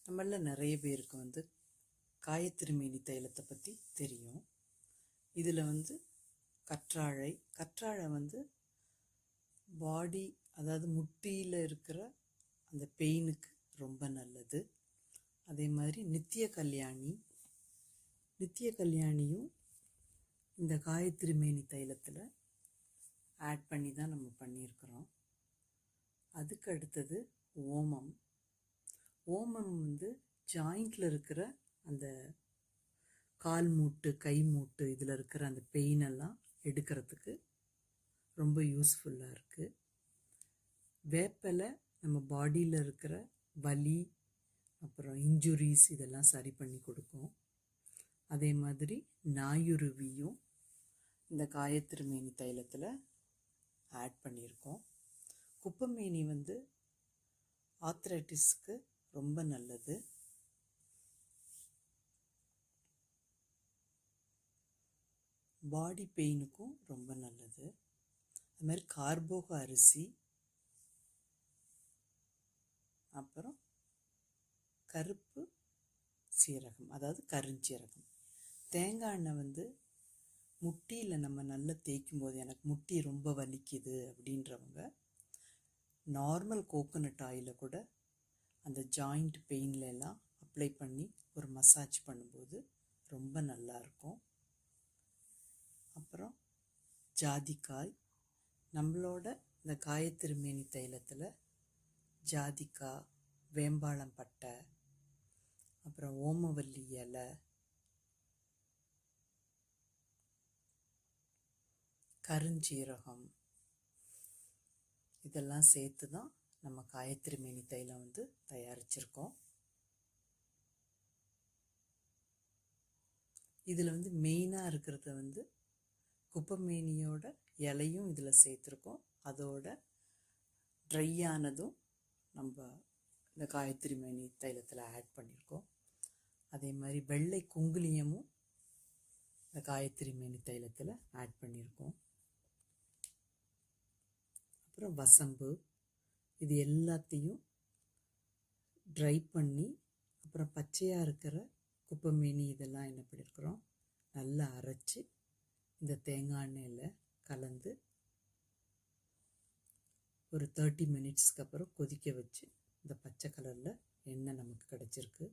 நம்மள நிறைய பேருக்கு காயத்திருமேனி தைலத்தை பற்றி தெரியும். இதில் கற்றாழை பாடி, அதாவது முட்டியில் இருக்கிற அந்த பெயினுக்கு ரொம்ப நல்லது. அதே மாதிரி நித்திய கல்யாணியும் இந்த காயத்திருமேனி தைலத்தில் ஆட் பண்ணி தான் நம்ம பண்ணியிருக்கிறோம். அதுக்கு அடுத்தது ஓமம். ஜாயிண்டில் இருக்கிற அந்த கால் மூட்டு, கை மூட்டு, இதில் இருக்கிற அந்த பெயினெல்லாம் எடுக்கிறதுக்கு ரொம்ப யூஸ்ஃபுல்லாக இருக்குது. வேப்பலை நம்ம பாடியில் இருக்கிற வலி, அப்புறம் இன்ஜுரிஸ் இதெல்லாம் சரி பண்ணி கொடுக்கும். அதே மாதிரி நாயுருவியும் இந்த காயத்திருமேனி தைலத்தில் ஆட் பண்ணியிருக்கோம். குப்பைமேனி ஆர்த்ரைட்டிஸ்க்கு ரொம்ப நல்லது. பாடி பெயினுக்கும் ரொம்ப நல்லது. அது மாதிரி கார்போக அரிசி, அப்புறம் கருப்பு சீரகம், அதாவது கருஞ்சீரகம், தேங்காய் எண்ணெய் முட்டியில் நம்ம நல்லா தேய்க்கும் போது எனக்கு முட்டி ரொம்ப வலிக்குது அப்படின்றவங்க நார்மல் கோகோனட் ஆயிலை கூட அந்த ஜாயிண்ட் பெயின்ல எல்லாம் அப்ளை பண்ணி ஒரு மசாஜ் பண்ணும்போது ரொம்ப நல்லாயிருக்கும். அப்புறம் ஜாதிக்காய். நம்மளோட இந்த காயத்திருமேனி தைலத்தில் ஜாதிக்காய், வேம்பாளம் பட்டை, அப்புறம் ஓமவல்லி இலை, கருஞ்சீரகம் இதெல்லாம் சேர்த்து தான் நம்ம காயத்திருமேனி தைலம் தயாரிச்சிருக்கோம். இதில் மெயினாக இருக்கிறது குப்பைமேனியோட இலையும் இதில் சேர்த்துருக்கோம். அதோட ட்ரையானதும் நம்ம இந்த காயத்திருமேனி தைலத்தில் ஆட் பண்ணியிருக்கோம். அதே மாதிரி வெள்ளை குங்குலியமும் இந்த காயத்திருமேனி தைலத்தில் ஆட் பண்ணியிருக்கோம். அப்புறம் வசம்பு, இது எல்லாத்தையும் ட்ரை பண்ணி, அப்புறம் பச்சையாக இருக்கிற குப்பைமேனி இதெல்லாம் என்ன பண்ணியிருக்கிறோம், நல்லா அரைச்சி இந்த தேங்காய் எண்ணெயில் கலந்து ஒரு 30 மினிட்ஸ்க்கு அப்புறம் கொதிக்க வச்சு இந்த பச்சை கலரில் எண்ணெய் நமக்கு கிடச்சிருக்கு.